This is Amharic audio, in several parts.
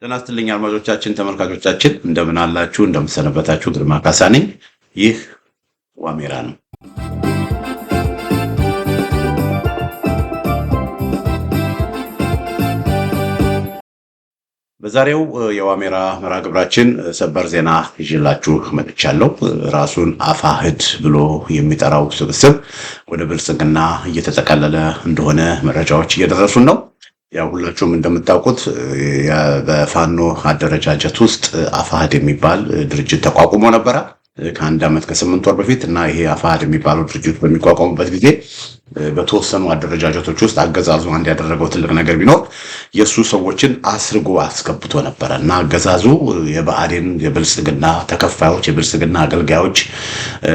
ጤና ይስጥልኝ አድማጮቻችን፣ ተመልካቾቻችን እንደምን አላችሁ? እንደምን ሰነበታችሁ? ግርማ ካሳ ነኝ። ይህ ዋሜራ ነው። በዛሬው የዋሜራ መርሃ ግብራችን ሰበር ዜና ይዤላችሁ መጥቻለሁ። ራሱን አፋሕድ ብሎ የሚጠራው ስብስብ ወደ ብልጽግና እየተጠቀለለ እንደሆነ መረጃዎች እየደረሱን ነው። ያው ሁላችሁም እንደምታውቁት በፋኖ አደረጃጀት ውስጥ አፋሕድ የሚባል ድርጅት ተቋቁሞ ነበረ ከአንድ ዓመት ከ8 ወር በፊት እና ይሄ አፋሕድ የሚባለው ድርጅት በሚቋቋሙበት ጊዜ በተወሰኑ አደረጃጀቶች ውስጥ አገዛዙ አንድ ያደረገው ትልቅ ነገር ቢኖር የሱ ሰዎችን አስርጎ አስገብቶ ነበረ እና አገዛዙ የብአዴን የብልጽግና ተከፋዮች የብልጽግና አገልጋዮች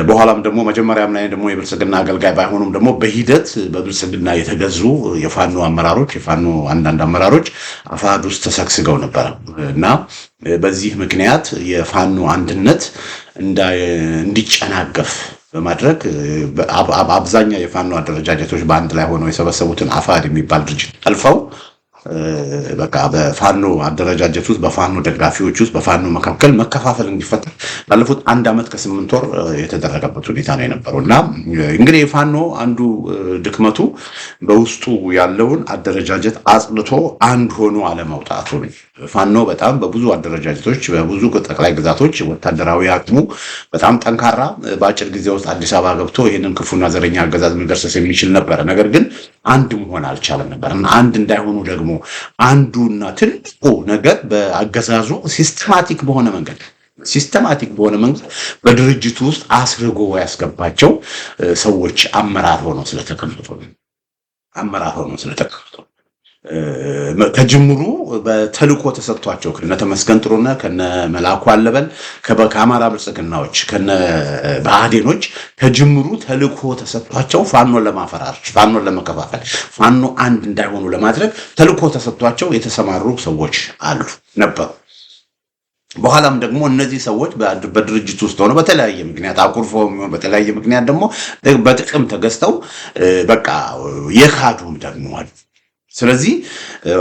በኋላም ደግሞ መጀመሪያም ላይ ደግሞ የብልጽግና አገልጋይ ባይሆኑም ደግሞ በሂደት በብልጽግና የተገዙ የፋኖ አመራሮች የፋኖ አንዳንድ አመራሮች አፋሕድ ውስጥ ተሰግስገው ነበረ እና በዚህ ምክንያት የፋኖ አንድነት እንዲጨናገፍ በማድረግ አብዛኛው የፋኖ አደረጃጀቶች በአንድ ላይ ሆነው የሰበሰቡትን አፋሕድ የሚባል ድርጅት አልፈው በቃ በፋኖ አደረጃጀት ውስጥ በፋኖ ደጋፊዎች ውስጥ በፋኖ መካከል መከፋፈል እንዲፈጠር ባለፉት 1 ዓመት ከ8 ወር የተደረገበት ሁኔታ ነው የነበረው እና እንግዲህ የፋኖ አንዱ ድክመቱ በውስጡ ያለውን አደረጃጀት አጽድቶ አንድ ሆኖ አለመውጣቱ ነው። ፋኖ በጣም በብዙ አደረጃጀቶች በብዙ ጠቅላይ ግዛቶች ወታደራዊ አቅሙ በጣም ጠንካራ በአጭር ጊዜ ውስጥ አዲስ አበባ ገብቶ ይህንን ክፉና ዘረኛ አገዛዝ መገርሰስ የሚችል ነበረ። ነገር ግን አንድ መሆን አልቻለም ነበር እና አንድ እንዳይሆኑ ደግሞ አንዱና ትልቁ ነገር በአገዛዙ ሲስተማቲክ በሆነ መንገድ በድርጅቱ ውስጥ አስርጎ ያስገባቸው ሰዎች አመራር ሆነው ስለተቀመጡ ከጅምሩ በተልኮ ተሰጥቷቸው ከነ ተመስገን ጥሩነህ ከነ መላኩ አለበል ከአማራ ብልጽግናዎች ከነ ብአዴኖች ከጅምሩ ተልኮ ተሰጥቷቸው ፋኖን ለማፈራረስ ፋኖን ለመከፋፈል ፋኖ አንድ እንዳይሆኑ ለማድረግ ተልኮ ተሰጥቷቸው የተሰማሩ ሰዎች ነበሩ። በኋላም ደግሞ እነዚህ ሰዎች በድርጅት ውስጥ ሆነው በተለያየ ምክንያት አኩርፈው በተለያየ ምክንያት ደግሞ በጥቅም ተገዝተው በቃ የካዱም ደግሞ አሉ። ስለዚህ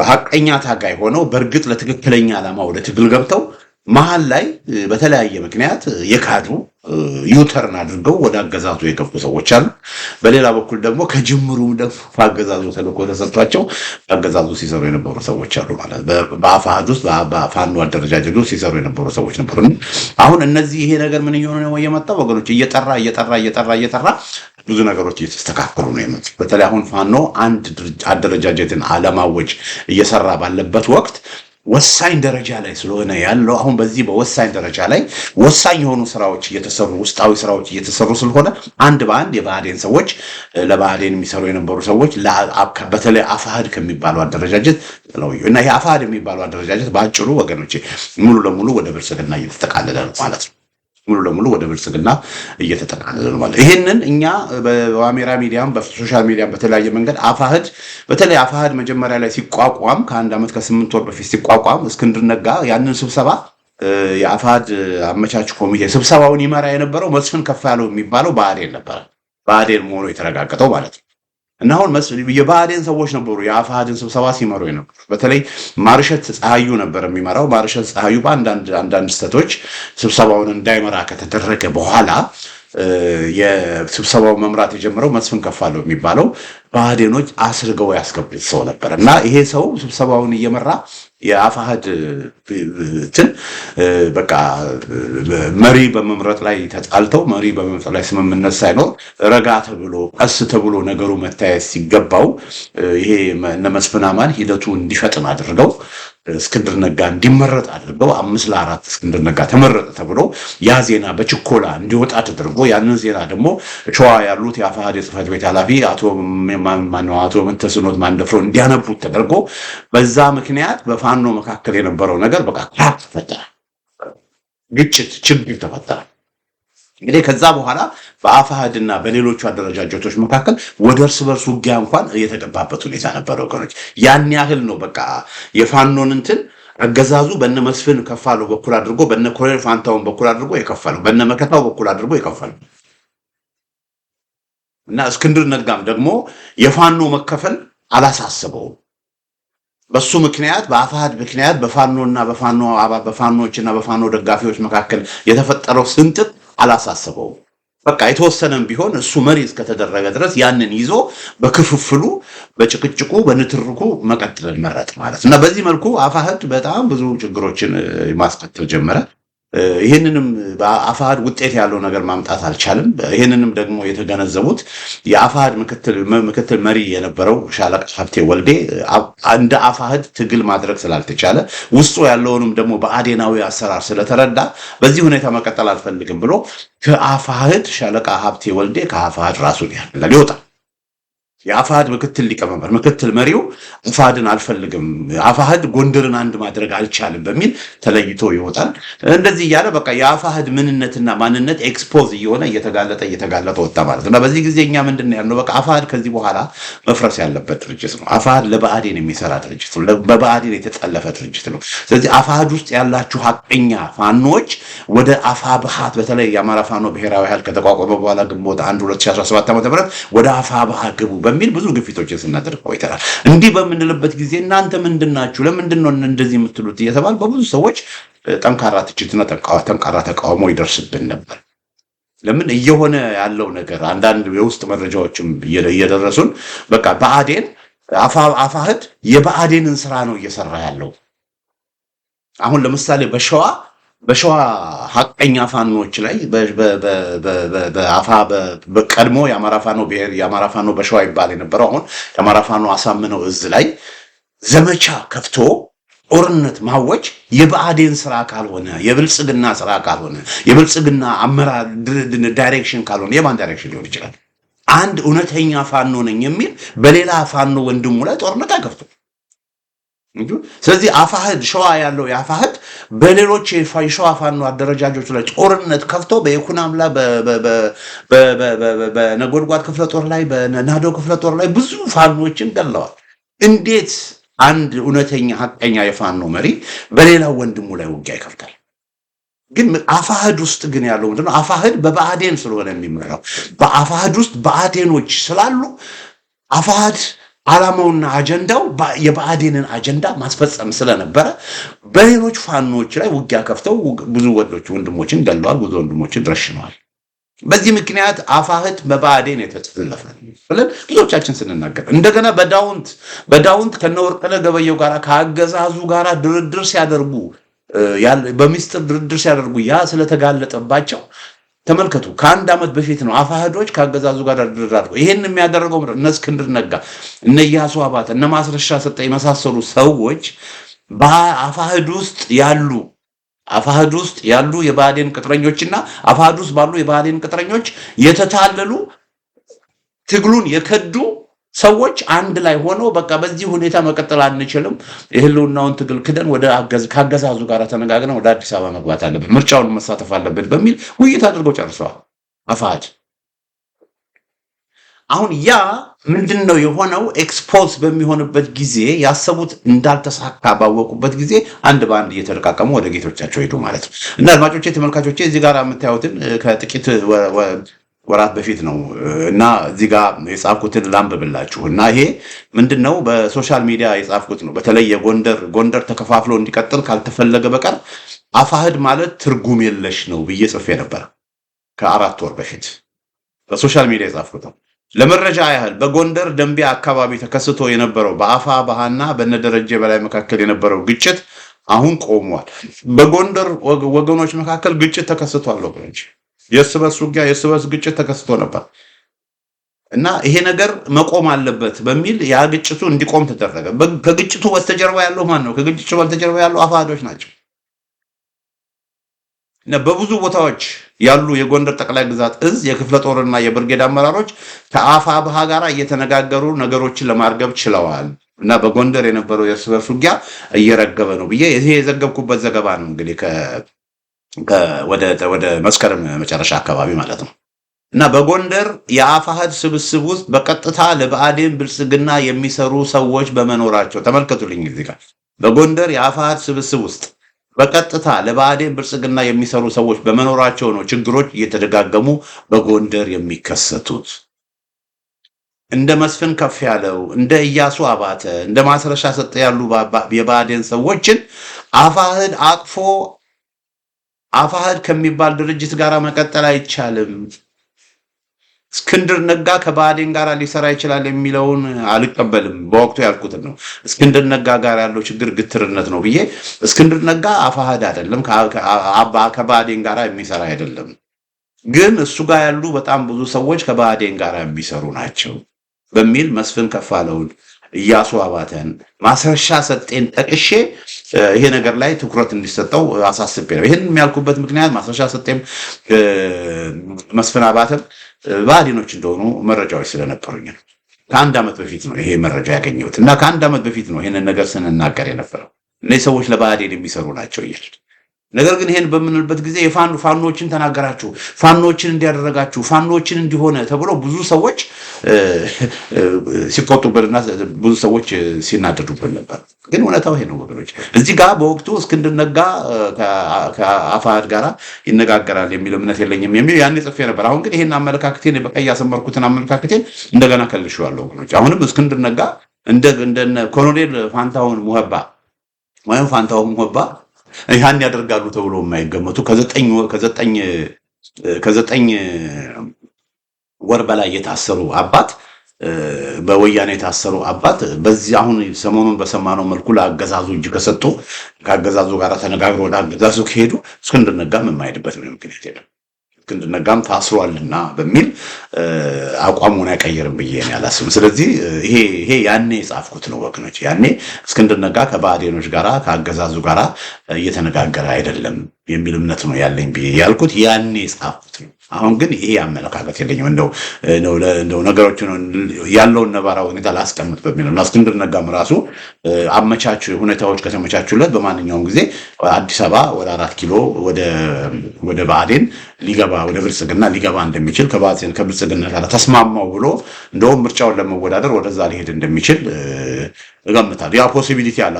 ሀቀኛ ታጋይ ሆነው በእርግጥ ለትክክለኛ ዓላማ ወደ ትግል ገብተው መሀል ላይ በተለያየ ምክንያት የካዱ ዩተርን አድርገው ወደ አገዛዙ የገቡ ሰዎች አሉ። በሌላ በኩል ደግሞ ከጅምሩም ደግሞ በአገዛዙ ተልዕኮ ተሰጥቷቸው በአገዛዙ ሲሰሩ የነበሩ ሰዎች አሉ ማለት በአፋሕድ ውስጥ በፋኖ አደረጃጀት ውስጥ ሲሰሩ የነበሩ ሰዎች ነበሩ። አሁን እነዚህ ይሄ ነገር ምን እየሆነ ነው የመጣው ወገኖች? እየጠራ ብዙ ነገሮች እየተስተካከሉ ነው የመጡት። በተለይ አሁን ፋኖ አንድ አደረጃጀትን አለማወጅ እየሰራ ባለበት ወቅት ወሳኝ ደረጃ ላይ ስለሆነ ያለው አሁን በዚህ በወሳኝ ደረጃ ላይ ወሳኝ የሆኑ ስራዎች እየተሰሩ ውስጣዊ ስራዎች እየተሰሩ ስለሆነ አንድ በአንድ የብአዴን ሰዎች ለብአዴን የሚሰሩ የነበሩ ሰዎች በተለይ አፋሕድ ከሚባለው አደረጃጀት እና ይሄ አፋሕድ የሚባለው አደረጃጀት በአጭሩ ወገኖቼ ሙሉ ለሙሉ ወደ ብልጽግና እየተጠቃለለ ነው ማለት ነው። ይሄንን እኛ በዋሜራ ሚዲያም በሶሻል ሚዲያም በተለያየ መንገድ አፋሕድ መጀመሪያ ላይ ሲቋቋም ከ1 ዓመት ከ8 ወር በፊት ሲቋቋም እስክንድር ነጋ ያንን ስብሰባ የአፋሕድ አመቻች ኮሚቴ ስብሰባውን ይመራ የነበረው መስፍን ከፋለው የሚባለው ብአዴን ነበረ። ብአዴን መሆኑ የተረጋገጠው ማለት ነው። እና አሁን የብአዴን ሰዎች ነበሩ የአፋሕድን ስብሰባ ሲመሩ የነበሩ። በተለይ ማርሸት ፀሐዩ ነበር የሚመራው። ማርሸት ፀሐዩ በአንዳንድ ስህተቶች ስብሰባውን እንዳይመራ ከተደረገ በኋላ የስብሰባው መምራት የጀመረው መስፍን ከፋለው የሚባለው ብአዴኖች አስርገው ያስገቡት ሰው ነበር እና ይሄ ሰው ስብሰባውን እየመራ የአፋሕድ በቃ መሪ በመምረጥ ላይ ተጣልተው መሪ በመምረጥ ላይ ስምምነት ሳይኖር ረጋ ተብሎ ቀስ ተብሎ ነገሩ መታየት ሲገባው ይሄ እነ መስፍን አማን ሂደቱ እንዲፈጥን አድርገው እስክንድር ነጋ እንዲመረጥ አድርገው 5-4 እስክንድር ነጋ ተመረጠ ተብሎ ያ ዜና በችኮላ እንዲወጣ ተደርጎ ያንን ዜና ደግሞ ሸዋ ያሉት የአፋሕድ የጽህፈት ቤት ኃላፊ አቶ ምንተስኖት ማንደፍሮ እንዲያነቡት ተደርጎ በዛ ምክንያት በፋኖ መካከል የነበረው ነገር በቃ ተፈጠረ። ግጭት ችግር ተፈጠረ። እንግዲህ ከዛ በኋላ በአፋሕድና በሌሎቹ አደረጃጀቶች መካከል ወደ እርስ በርስ ውጊያ እንኳን የተገባበት ሁኔታ ነበረ ወገኖች። ያን ያህል ነው በቃ የፋኖን አገዛዙ በነ መስፍን ከፋለው በኩል አድርጎ በነ ኮሎኔል ፋንታውን በኩል አድርጎ የከፈለው በነ መከታው በኩል አድርጎ የከፈለው እና እስክንድር ነጋም ደግሞ የፋኖ መከፈል አላሳሰበውም። በሱ ምክንያት በአፋሕድ ምክንያት በፋኖችና በፋኖ ደጋፊዎች መካከል የተፈጠረው ስንጥቅ አላሳሰበውም። በቃ የተወሰነም ቢሆን እሱ መሪ እስከተደረገ ድረስ ያንን ይዞ በክፍፍሉ፣ በጭቅጭቁ፣ በንትርኩ መቀጠል መረጥ ማለት እና በዚህ መልኩ አፋሕድ በጣም ብዙ ችግሮችን ማስከተል ጀመረ። ይህንንም በአፋሕድ ውጤት ያለው ነገር ማምጣት አልቻለም። ይህንንም ደግሞ የተገነዘቡት የአፋሕድ ምክትል መሪ የነበረው ሻለቃ ሀብቴ ወልዴ እንደ አፋሕድ ትግል ማድረግ ስላልተቻለ ውስጡ ያለውንም ደግሞ በአዴናዊ አሰራር ስለተረዳ በዚህ ሁኔታ መቀጠል አልፈልግም ብሎ ከአፋሕድ ሻለቃ ሀብቴ ወልዴ ከአፋሕድ ራሱን ያገላል፣ ይወጣል። የአፋሕድ ምክትል ሊቀመንበር ምክትል መሪው አፋሕድን አልፈልግም፣ አፋሕድ ጎንደርን አንድ ማድረግ አልቻልም በሚል ተለይቶ ይወጣል። እንደዚህ እያለ በቃ የአፋሕድ ምንነትና ማንነት ኤክስፖዝ እየሆነ እየተጋለጠ ወጣ ማለት ነው። እና በዚህ ጊዜ እኛ ምንድን ነው ያልነው? በቃ አፋሕድ ከዚህ በኋላ መፍረስ ያለበት ድርጅት ነው። አፋሕድ ለብአዴን የሚሰራ ድርጅት ነው። በብአዴን የተጠለፈ ድርጅት ነው። ስለዚህ አፋሕድ ውስጥ ያላችሁ ሀቀኛ ፋኖች ወደ አፋብኃ በተለይ የአማራ ፋኖ ብሔራዊ ኃይል ከተቋቋመ በኋላ ግንቦት 1 2017 ዓ.ም ወደ አፋብኃ ግቡ በሚል ብዙ ግፊቶችን ስናደርግ ቆይተናል። እንዲህ በምንልበት ጊዜ እናንተ ምንድናችሁ? ለምንድን ነው እንደዚህ የምትሉት? እየተባል በብዙ ሰዎች ጠንካራ ትችትና ጠንካራ ተቃውሞ ይደርስብን ነበር። ለምን እየሆነ ያለው ነገር አንዳንድ የውስጥ መረጃዎችም እየደረሱን በቃ ብአዴን አፋሕድ የብአዴንን ስራ ነው እየሰራ ያለው። አሁን ለምሳሌ በሸዋ ሀቀኛ ፋኖች ላይ በቀድሞ የአማራ ፋኖ በሸዋ ይባል የነበረው አሁን የአማራ ፋኖ አሳምነው እዝ ላይ ዘመቻ ከፍቶ ጦርነት ማወጅ የብአዴን ስራ ካልሆነ፣ የብልጽግና ስራ ካልሆነ፣ የብልጽግና አመራር ዳይሬክሽን ካልሆነ የማን ዳይሬክሽን ሊሆን ይችላል? አንድ እውነተኛ ፋኖ ነኝ የሚል በሌላ ፋኖ ወንድሙ ላይ ጦርነት አይከፍቱም። ስለዚህ አፋሕድ ሸዋ ያለው የአፋሕድ በሌሎች የሸዋ ፋኖ አደረጃጆች ላይ ጦርነት ከፍቶ በይኩኖ አምላክ በነጎድጓድ ክፍለ ጦር ላይ በናዶ ክፍለ ጦር ላይ ብዙ ፋኖችን ገለዋል። እንዴት አንድ እውነተኛ ሀቀኛ የፋኖ መሪ በሌላው ወንድሙ ላይ ውጊያ ይከፍታል? ግን አፋሕድ ውስጥ ግን ያለው ምንድነው? አፋሕድ በብአዴን ስለሆነ የሚመራው በአፋሕድ ውስጥ ብአዴኖች ስላሉ አፋሕድ ዓላማውና አጀንዳው የብአዴንን አጀንዳ ማስፈጸም ስለነበረ በሌሎች ፋኖች ላይ ውጊያ ከፍተው ብዙ ወንድሞችን ገለዋል፣ ብዙ ወንድሞችን ረሽነዋል። በዚህ ምክንያት አፋሕድ በብአዴን የተጠለፈ ብለን ብዙዎቻችን ስንናገር እንደገና በዳውንት ከነወርቅነህ ገበየሁ ጋር ከአገዛዙ ጋር ድርድር ሲያደርጉ በሚስጥር ድርድር ሲያደርጉ ያ ስለተጋለጠባቸው ተመልከቱ። ከአንድ ዓመት በፊት ነው አፋሕዶች ከአገዛዙ ጋር ድርድር አድርገው ይሄን የሚያደርገው እነ እስክንድር ነጋ፣ እነ ኢያሱ አባተ፣ እነ ማስረሻ ሰጠ የመሳሰሉ ሰዎች በአፋሕድ ውስጥ ያሉ የብአዴን ቅጥረኞችና አፋሕድ ውስጥ ባሉ የብአዴን ቅጥረኞች የተታለሉ ትግሉን የከዱ ሰዎች አንድ ላይ ሆነው በቃ በዚህ ሁኔታ መቀጠል አንችልም፣ የህልውናውን ትግል ክደን ከአገዛዙ ጋር ተነጋግረን ወደ አዲስ አበባ መግባት አለብን፣ ምርጫውን መሳተፍ አለብን በሚል ውይይት አድርገው ጨርሰዋል አፋሕድ። አሁን ያ ምንድን ነው የሆነው? ኤክስፖዝ በሚሆንበት ጊዜ ያሰቡት እንዳልተሳካ ባወቁበት ጊዜ አንድ በአንድ እየተለቃቀሙ ወደ ጌቶቻቸው ሄዱ ማለት ነው። እና አድማጮቼ፣ ተመልካቾቼ እዚህ ጋር የምታዩትን ከጥቂት ወራት በፊት ነው እና እዚህ ጋር የጻፍኩትን ላንብብላችሁ። እና ይሄ ምንድነው በሶሻል ሚዲያ የጻፍኩት ነው። በተለይ ጎንደር ተከፋፍሎ እንዲቀጥል ካልተፈለገ በቀር አፋሕድ ማለት ትርጉም የለሽ ነው ብዬ ጽፌ ነበር ከ4 ወር በፊት በሶሻል ሚዲያ የጻፍኩት ነው። ለመረጃ ያህል በጎንደር ደንቢያ አካባቢ ተከስቶ የነበረው በአፋብኃና በነደረጀ በላይ መካከል የነበረው ግጭት አሁን ቆሟል። በጎንደር ወገኖች መካከል ግጭት ተከስቷል ወገኖች፣ የእርስ በርስ ውጊያ፣ የእርስ በርስ ግጭት ተከስቶ ነበር እና ይሄ ነገር መቆም አለበት በሚል ያ ግጭቱ እንዲቆም ተደረገ። ከግጭቱ በስተጀርባ ያለው ማን ነው? ከግጭቱ በስተጀርባ ያለው አፋሕዶች ናቸው። እና በብዙ ቦታዎች ያሉ የጎንደር ጠቅላይ ግዛት እዝ የክፍለ ጦርና የብርጌድ አመራሮች ከአፋብኃ ጋር እየተነጋገሩ ነገሮችን ለማርገብ ችለዋል እና በጎንደር የነበረው የእርስ በርስ ውጊያ እየረገበ ነው ብዬ ይሄ የዘገብኩበት ዘገባ ነው። እንግዲህ ወደ መስከረም መጨረሻ አካባቢ ማለት ነው። እና በጎንደር የአፋሕድ ስብስብ ውስጥ በቀጥታ ለብአዴን ብልጽግና የሚሰሩ ሰዎች በመኖራቸው ተመልከቱልኝ። እዚህ ጋር በጎንደር የአፋሕድ ስብስብ ውስጥ በቀጥታ ለብአዴን ብልጽግና የሚሰሩ ሰዎች በመኖራቸው ነው ችግሮች እየተደጋገሙ በጎንደር የሚከሰቱት። እንደ መስፍን ከፍ ያለው እንደ ኢያሱ አባተ እንደ ማስረሻ ሰጠ ያሉ የብአዴን ሰዎችን አፋሕድ አቅፎ አፋሕድ ከሚባል ድርጅት ጋር መቀጠል አይቻልም፣ እስክንድር ነጋ ከባዕዴን ጋር ሊሰራ ይችላል የሚለውን አልቀበልም። በወቅቱ ያልኩትን ነው። እስክንድር ነጋ ጋር ያለው ችግር ግትርነት ነው ብዬ እስክንድር ነጋ አፋሕድ አይደለም፣ ከባዕዴን ጋር የሚሰራ አይደለም። ግን እሱ ጋር ያሉ በጣም ብዙ ሰዎች ከባዕዴን ጋር የሚሰሩ ናቸው በሚል መስፍን ከፋለውን፣ ኢያሱ አባተን፣ ማስረሻ ሰጤን ጠቅሼ ይሄ ነገር ላይ ትኩረት እንዲሰጠው አሳስቤ ነው። ይህን የሚያልኩበት ምክንያት ማስረሻ ሰጤም መስፍን አባተም ብአዴኖች እንደሆኑ መረጃዎች ስለነበሩኝ ነው። ከአንድ ዓመት በፊት ነው ይሄ መረጃ ያገኘሁት እና ከአንድ ዓመት በፊት ነው ይህንን ነገር ስንናገር የነበረው። እነዚህ ሰዎች ለብአዴን የሚሰሩ ናቸው እያል ነገር ግን ይሄን በምንልበት ጊዜ ፋኖችን ተናገራችሁ፣ ፋኖችን እንዲያደረጋችሁ፣ ፋኖችን እንዲሆነ ተብሎ ብዙ ሰዎች ሲቆጡብንና ብዙ ሰዎች ሲናደዱብን ነበር። ግን እውነታው ይሄ ነው ወገኖች። እዚህ ጋር በወቅቱ እስክንድር ነጋ ከአፋሕድ ጋራ ይነጋገራል የሚል እምነት የለኝም የሚል ያኔ ጽፌ ነበር። አሁን ግን ይሄን አመለካከቴን በቀይ ያሰመርኩትን አመለካከቴን እንደገና ከልሼዋለሁ ወገኖች። አሁንም እስክንድር ነጋ እንደነ ኮሎኔል ፋንታሁን ሙሀባ ወይም ፋንታሁን ሙሀባ ያን ያደርጋሉ ተብሎ የማይገመቱ ከዘጠኝ ወር በላይ የታሰሩ አባት በወያኔ የታሰሩ አባት በዚህ አሁን ሰሞኑን በሰማነው መልኩ ለአገዛዙ እጅ ከሰጡ ከአገዛዙ ጋር ተነጋግረው ወደ አገዛዙ ከሄዱ እስክንድር ነጋም የማይሄድበት ምንም ምክንያት የለም። እስክንድር ነጋም ታስሯልና በሚል አቋሙን አይቀየርም ብዬ ነው ያላስብም። ስለዚህ ይሄ ያኔ የጻፍኩት ነው ወገኖች። ያኔ እስክንድር ነጋ ከባዕዴኖች ጋራ ከአገዛዙ ጋራ እየተነጋገረ አይደለም የሚል እምነት ነው ያለኝ ብዬ ያልኩት ያኔ የጻፍኩት ነው። አሁን ግን ይሄ አመለካከት የለኝም። እንደው ነገሮች ያለውን ነባራዊ ሁኔታ ላስቀምጥ በሚል ነው። እስክንድር ነጋም ራሱ አመቻቹ ሁኔታዎች ከተመቻቹለት በማንኛውም ጊዜ አዲስ አበባ ወደ 4 ኪሎ ወደ ብአዴን ሊገባ ወደ ብልጽግና ሊገባ እንደሚችል ከብልጽግና ጋር ተስማማው ብሎ እንደውም ምርጫውን ለመወዳደር ወደዛ ሊሄድ እንደሚችል እገምታለሁ። ያ ፖሲቢሊቲ አለ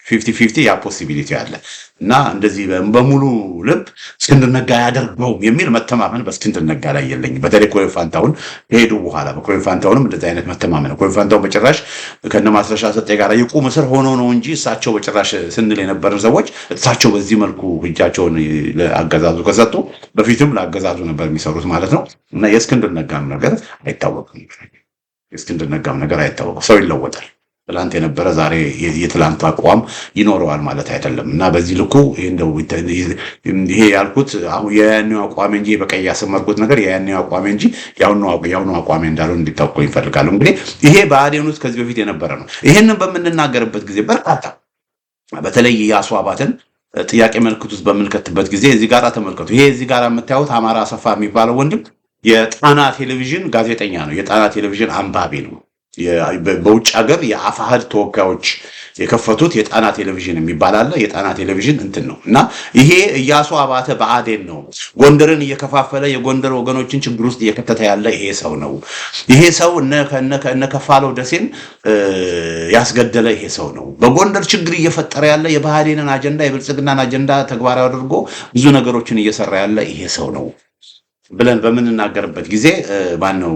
50-50 ያ ፖሲቢሊቲ አለ እና እንደዚህ በሙሉ ልብ እስክንድር ነጋ ያደርገው የሚል መተማመን በእስክንድር ነጋ ላይ የለኝም። በተለይ ኮሎኔል ፋንታሁን ከሄዱ በኋላ በኮሎኔል ፋንታሁንም እንደዚህ አይነት መተማመን ነው። ኮሎኔል ፋንታሁን በጭራሽ ከነ ማስረሻ ሰጤ ጋር የቁም እስር ሆኖ ነው እንጂ እሳቸው በጭራሽ ስንል የነበረን ሰዎች እሳቸው በዚህ መልኩ እጃቸውን ለአገዛዙ ከሰጡ በፊትም ለአገዛዙ ነበር የሚሰሩት ማለት ነው እና የእስክንድር ነጋም ነገር አይታወቅም። ሰው ይለወጣል። ትላንት የነበረ ዛሬ የትላንቱ አቋም ይኖረዋል ማለት አይደለም እና በዚህ ልኩ ይሄ ያልኩት የያኔው አቋሜ እንጂ በቀይ ያሰመርኩት ነገር የያኔው አቋሜ እንጂ ያሁኑ አቋሜ እንዳልሆነ እንዲታወቁ ይፈልጋሉ። እንግዲህ ይሄ ብአዴን ውስጥ ከዚህ በፊት የነበረ ነው። ይሄንን በምንናገርበት ጊዜ በርካታ በተለይ ኢያሱ አባተን ጥያቄ ምልክት ውስጥ በምንከትበት ጊዜ እዚህ ጋር ተመልከቱ። ይሄ እዚህ ጋር የምታዩት አማራ አሰፋ የሚባለው ወንድም የጣና ቴሌቪዥን ጋዜጠኛ ነው። የጣና ቴሌቪዥን አንባቢ ነው። በውጭ ሀገር የአፋሕድ ተወካዮች የከፈቱት የጣና ቴሌቪዥን የሚባል አለ። የጣና ቴሌቪዥን እንትን ነው እና ይሄ ኢያሱ አባተ ብአዴን ነው። ጎንደርን እየከፋፈለ የጎንደር ወገኖችን ችግር ውስጥ እየከተተ ያለ ይሄ ሰው ነው። ይሄ ሰው እነ ከፋለው ደሴን ያስገደለ ይሄ ሰው ነው። በጎንደር ችግር እየፈጠረ ያለ የብአዴንን አጀንዳ የብልጽግናን አጀንዳ ተግባራዊ አድርጎ ብዙ ነገሮችን እየሰራ ያለ ይሄ ሰው ነው ብለን በምንናገርበት ጊዜ ማነው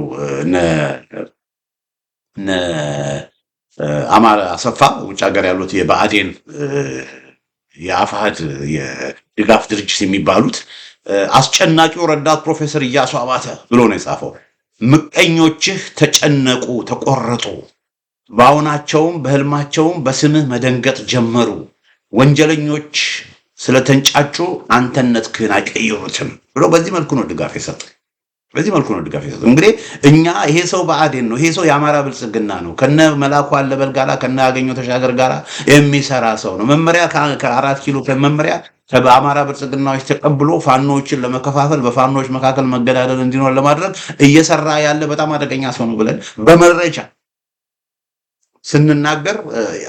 አማራ አሰፋ ውጭ ሀገር ያሉት የብአዴን የአፋሕድ የድጋፍ ድርጅት የሚባሉት አስጨናቂው ረዳት ፕሮፌሰር ኢያሱ አባተ ብሎ ነው የጻፈው። ምቀኞችህ ተጨነቁ፣ ተቆረጡ፣ በአሁናቸውም በህልማቸውም በስምህ መደንገጥ ጀመሩ። ወንጀለኞች ስለተንጫጩ አንተነትህን አይቀይሩትም ብሎ በዚህ መልኩ ነው ድጋፍ የሰጠው። እንግዲህ እኛ ይሄ ሰው ብአዴን ነው። ይሄ ሰው የአማራ ብልጽግና ነው። ከነ መላኩ አለበል ጋራ ከነ ያገኘው ተሻገር ጋራ የሚሰራ ሰው ነው። መመሪያ ከ4 ኪሎ መመሪያ ከአማራ ብልጽግናዎች ተቀብሎ ፋኖችን ለመከፋፈል በፋኖች መካከል መገዳደል እንዲኖር ለማድረግ እየሰራ ያለ በጣም አደገኛ ሰው ነው ብለን በመረጃ ስንናገር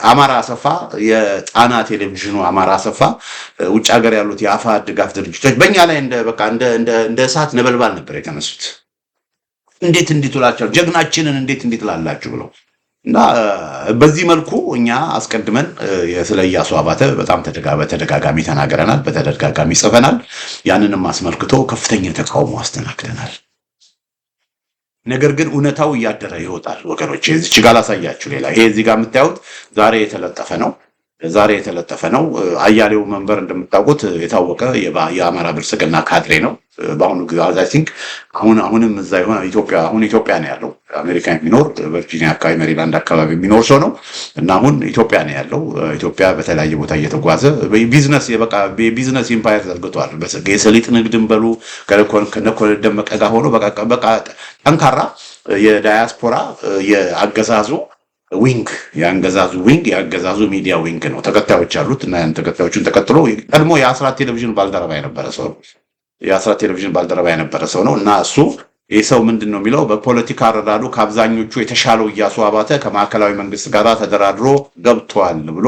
አማራ አሰፋ የጣና ቴሌቪዥኑ አማራ አሰፋ ውጭ ሀገር ያሉት የአፋሕድ ድጋፍ ድርጅቶች በእኛ ላይ እንደ እሳት ነበልባል ነበር የተነሱት። እንዴት እንዲትላቸው ጀግናችንን እንዴት ላላችሁ ብለው እና በዚህ መልኩ እኛ አስቀድመን ስለ ኢያሱ አባተ በጣም በተደጋጋሚ ተናግረናል፣ በተደጋጋሚ ጽፈናል። ያንንም አስመልክቶ ከፍተኛ ተቃውሞ አስተናግደናል ነገር ግን እውነታው እያደረ ይወጣል ወገኖች። እዚች ጋር ላሳያችሁ። ሌላ ይሄ እዚህ ጋር የምታዩት ዛሬ የተለጠፈ ነው። አያሌው መንበር እንደምታውቁት የታወቀ የአማራ ብልጽግና ካድሬ ነው። በአሁኑ ጊዜ አይ ቲንክ አሁንም እዛ የሆነ ኢትዮጵያ ነው ያለው። አሜሪካ የሚኖር ቨርጂኒያ አካባቢ ሜሪላንድ አካባቢ የሚኖር ሰው ነው እና አሁን ኢትዮጵያ ነው ያለው። ኢትዮጵያ በተለያየ ቦታ እየተጓዘ ቢዝነስ ኢምፓየር ዘርግቷል። የሰሊጥ ንግድን በሉ ከነኮለደ ደመቀ ጋር ሆኖ በቃ ጠንካራ የዳያስፖራ የአገዛዙ የአገዛዙ ሚዲያ ዊንግ ነው። ተከታዮች አሉት እና ያን ተከታዮቹን ተከትሎ ቀድሞ የአስራት ቴሌቪዥን ባልደረባ የነበረ ሰው ነው እና እሱ ይህ ሰው ምንድን ነው የሚለው በፖለቲካ አረዳዱ ከአብዛኞቹ የተሻለው ኢያሱ አባተ ከማዕከላዊ መንግስት ጋር ተደራድሮ ገብቷል ብሎ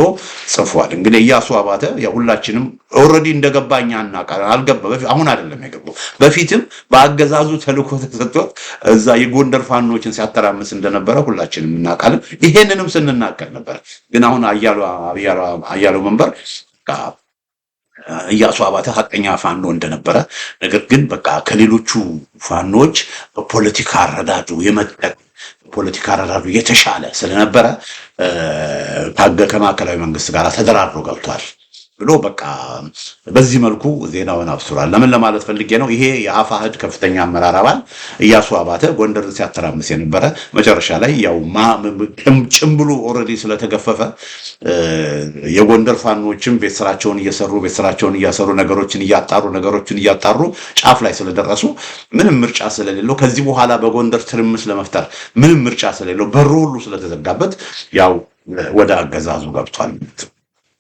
ጽፏል። እንግዲህ ኢያሱ አባተ ሁላችንም ኦልሬዲ እንደገባ እኛ እናውቃለን። አሁን አይደለም የገባው፣ በፊትም በአገዛዙ ተልእኮ ተሰጥቶት እዛ የጎንደር ፋኖችን ሲያተራምስ እንደነበረ ሁላችንም እናውቃለን። ይሄንንም ስንናገር ነበር። ግን አሁን አያሌው መንበር ኢያሱ አባተ ሀቀኛ ፋኖ እንደነበረ፣ ነገር ግን በቃ ከሌሎቹ ፋኖች በፖለቲካ አረዳዱ የተሻለ ስለነበረ ከማዕከላዊ መንግስት ጋር ተደራድሮ ገብቷል ብሎ በቃ በዚህ መልኩ ዜናውን አብስሯል። ለምን ለማለት ፈልጌ ነው፣ ይሄ የአፋሕድ ከፍተኛ አመራር አባል ኢያሱ አባተ ጎንደርን ሲያተራምስ የነበረ መጨረሻ ላይ ጭምብሉ ኦልሬዲ ስለተገፈፈ የጎንደር ፋኖችም ቤት ስራቸውን እያሰሩ ነገሮችን እያጣሩ ጫፍ ላይ ስለደረሱ ምንም ምርጫ ስለሌለው ከዚህ በኋላ በጎንደር ትርምስ ለመፍጠር ምንም ምርጫ ስለሌለው በሩ ሁሉ ስለተዘጋበት ወደ አገዛዙ ገብቷል